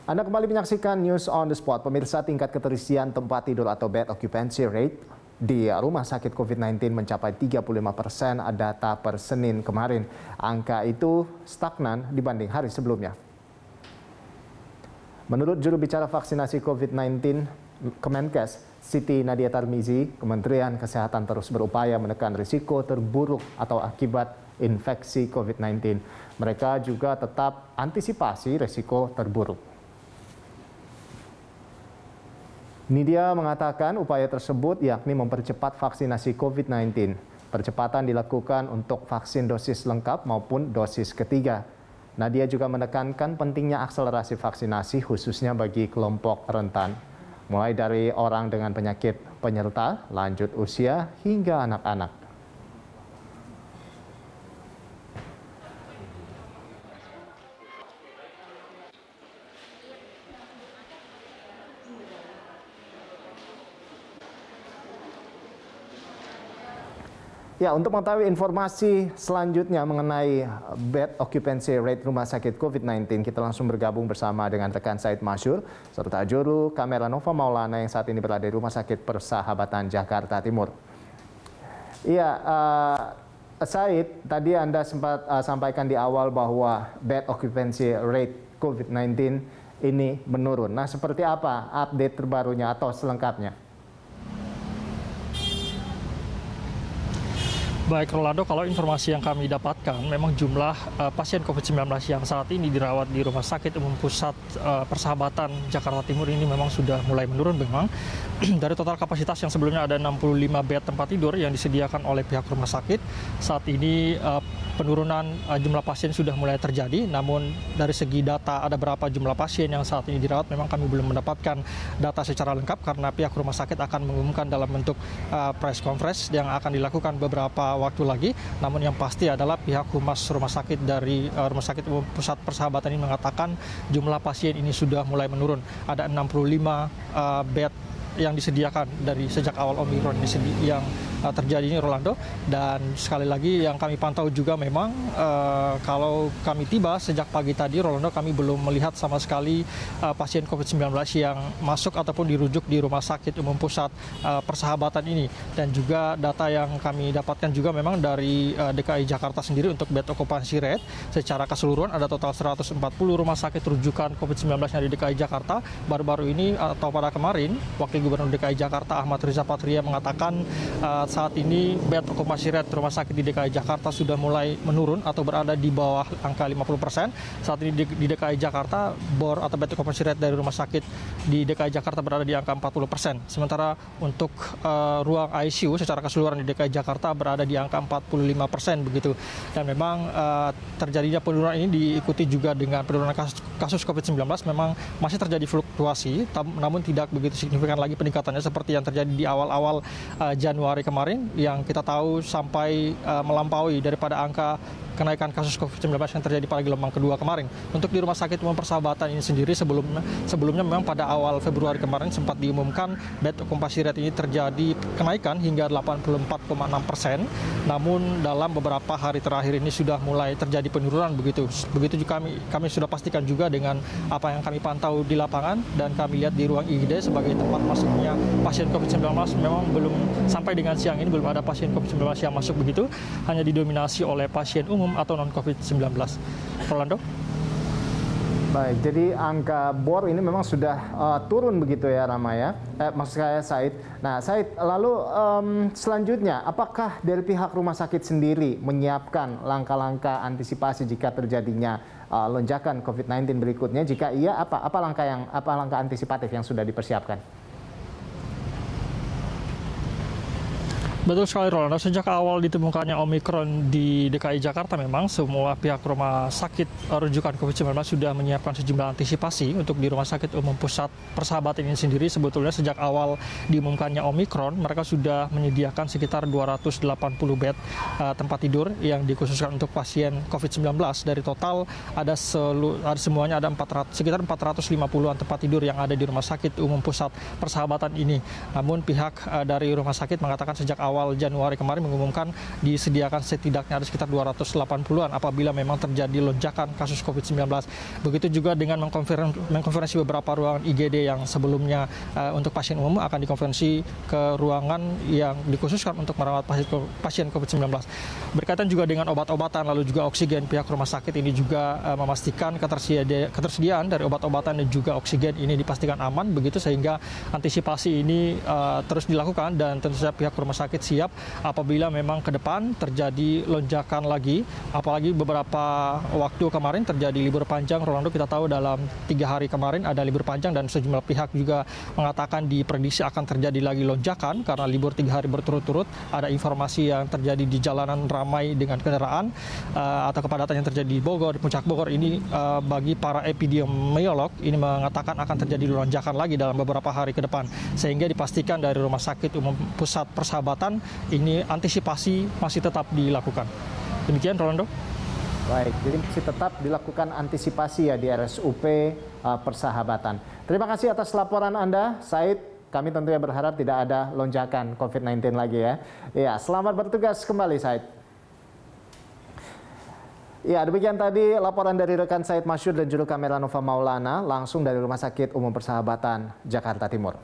Anda kembali menyaksikan News on the Spot. Pemirsa, tingkat keterisian tempat tidur atau bed occupancy rate di rumah sakit COVID-19 mencapai 35% data per Senin kemarin. Angka itu stagnan dibanding hari sebelumnya. Menurut juru bicara vaksinasi COVID-19 Kemenkes, Siti Nadia Tarmizi, Kementerian Kesehatan terus berupaya menekan risiko terburuk atau akibat infeksi COVID-19. Mereka juga tetap antisipasi risiko terburuk. Nidia mengatakan upaya tersebut yakni mempercepat vaksinasi COVID-19. Percepatan dilakukan untuk vaksin dosis lengkap maupun dosis ketiga. Nadia juga menekankan pentingnya akselerasi vaksinasi khususnya bagi kelompok rentan, mulai dari orang dengan penyakit penyerta, lanjut usia, hingga anak-anak. Ya, untuk mengetahui informasi selanjutnya mengenai bed occupancy rate rumah sakit COVID-19, kita langsung bergabung bersama dengan rekan Said Masyur, serta juru kamera Nova Maulana yang saat ini berada di Rumah Sakit Persahabatan Jakarta Timur. Iya, Said, tadi Anda sempat sampaikan di awal bahwa bed occupancy rate COVID-19 ini menurun. Nah, seperti apa update terbarunya atau selengkapnya? Baik Rolando, kalau informasi yang kami dapatkan, memang jumlah pasien COVID-19 yang saat ini dirawat di Rumah Sakit Umum Pusat Persahabatan Jakarta Timur ini memang sudah mulai menurun. Memang dari total kapasitas yang sebelumnya ada 65 bed tempat tidur yang disediakan oleh pihak rumah sakit, saat ini penurunan jumlah pasien sudah mulai terjadi. Namun dari segi data ada berapa jumlah pasien yang saat ini dirawat, memang kami belum mendapatkan data secara lengkap karena pihak rumah sakit akan mengumumkan dalam bentuk press conference yang akan dilakukan beberapa waktu lagi. Namun yang pasti adalah pihak humas rumah sakit dari Rumah Sakit Umum Pusat Persahabatan ini mengatakan jumlah pasien ini sudah mulai menurun. Ada 65 bed yang disediakan dari sejak awal Omikron ini yang terjadi ini, Rolando. Dan sekali lagi yang kami pantau juga memang kalau kami tiba sejak pagi tadi, Rolando, kami belum melihat sama sekali pasien COVID-19 yang masuk ataupun dirujuk di Rumah Sakit Umum Pusat Persahabatan ini. Dan juga data yang kami dapatkan juga memang dari DKI Jakarta sendiri untuk bed occupancy rate secara keseluruhan ada total 140 rumah sakit rujukan COVID-19 yang di DKI Jakarta. Baru-baru ini atau pada kemarin, Wakil Gubernur DKI Jakarta Ahmad Riza Patria mengatakan saat ini bed occupancy rate rumah sakit di DKI Jakarta sudah mulai menurun atau berada di bawah angka 50%. Saat ini di DKI Jakarta bor atau bed occupancy rate dari rumah sakit di DKI Jakarta berada di angka 40%. Sementara untuk ruang ICU secara keseluruhan di DKI Jakarta berada di angka 45% begitu. Dan memang terjadinya penurunan ini diikuti juga dengan penurunan kasus COVID-19. Memang masih terjadi fluktuasi, namun tidak begitu signifikan lagi peningkatannya seperti yang terjadi di awal-awal Januari kemarin, yang kita tahu sampai melampaui daripada angka kenaikan kasus COVID-19 yang terjadi pada gelombang kedua kemarin. Untuk di Rumah Sakit Umum Persahabatan ini sendiri sebelumnya memang pada awal Februari kemarin sempat diumumkan bed occupancy rate ini terjadi kenaikan hingga 84,6%. Namun dalam beberapa hari terakhir ini sudah mulai terjadi penurunan begitu. Begitu juga kami sudah pastikan juga dengan apa yang kami pantau di lapangan dan kami lihat di ruang IGD sebagai tempat masuknya pasien COVID-19. Memang belum sampai dengan siang ini belum ada pasien COVID-19 yang masuk begitu, hanya didominasi oleh pasien umum atau non-COVID-19. Rolando? Baik, jadi angka bor ini memang sudah turun begitu ya, Rama ya. Maksud saya Said. Nah, Said, lalu selanjutnya, apakah dari pihak rumah sakit sendiri menyiapkan langkah-langkah antisipasi jika terjadinya lonjakan COVID-19 berikutnya? Jika iya, apa langkah antisipatif yang sudah dipersiapkan? Betul sekali, Rolando. Sejak awal ditemukannya Omikron di DKI Jakarta, memang semua pihak rumah sakit rujukan COVID-19 sudah menyiapkan sejumlah antisipasi untuk di Rumah Sakit Umum Pusat Persahabatan ini sendiri. Sebetulnya sejak awal diumumkannya Omikron, mereka sudah menyediakan sekitar 280 bed tempat tidur yang dikhususkan untuk pasien COVID-19. Dari total semuanya ada sekitar 450-an tempat tidur yang ada di Rumah Sakit Umum Pusat Persahabatan ini. Namun pihak dari rumah sakit mengatakan sejak awal awal Januari kemarin mengumumkan disediakan setidaknya ada sekitar 280-an apabila memang terjadi lonjakan kasus COVID-19. Begitu juga dengan mengkonferensi beberapa ruangan IGD yang sebelumnya untuk pasien umum akan dikonferensi ke ruangan yang dikhususkan untuk merawat pasien COVID-19. Berkaitan juga dengan obat-obatan lalu juga oksigen, pihak rumah sakit ini juga memastikan ketersediaan dari obat-obatan dan juga oksigen ini dipastikan aman, begitu sehingga antisipasi ini terus dilakukan dan tentu saja pihak rumah sakit siap apabila memang ke depan terjadi lonjakan lagi, apalagi beberapa waktu kemarin terjadi libur panjang. Rolando, kita tahu dalam 3 hari kemarin ada libur panjang dan sejumlah pihak juga mengatakan diprediksi akan terjadi lagi lonjakan karena libur 3 hari berturut-turut. Ada informasi yang terjadi di jalanan ramai dengan kendaraan atau kepadatan yang terjadi di Bogor, di Puncak Bogor ini bagi para epidemiolog ini mengatakan akan terjadi lonjakan lagi dalam beberapa hari ke depan, sehingga dipastikan dari Rumah Sakit Umum Pusat Persahabatan ini antisipasi masih tetap dilakukan. Demikian, Rolando. Baik, jadi masih tetap dilakukan antisipasi ya di RSUP Persahabatan. Terima kasih atas laporan Anda, Said. Kami tentunya berharap tidak ada lonjakan COVID-19 lagi ya. Ya, selamat bertugas kembali, Said. Ya, demikian tadi laporan dari rekan Said Masyur dan juru kamera Nova Maulana langsung dari Rumah Sakit Umum Persahabatan, Jakarta Timur.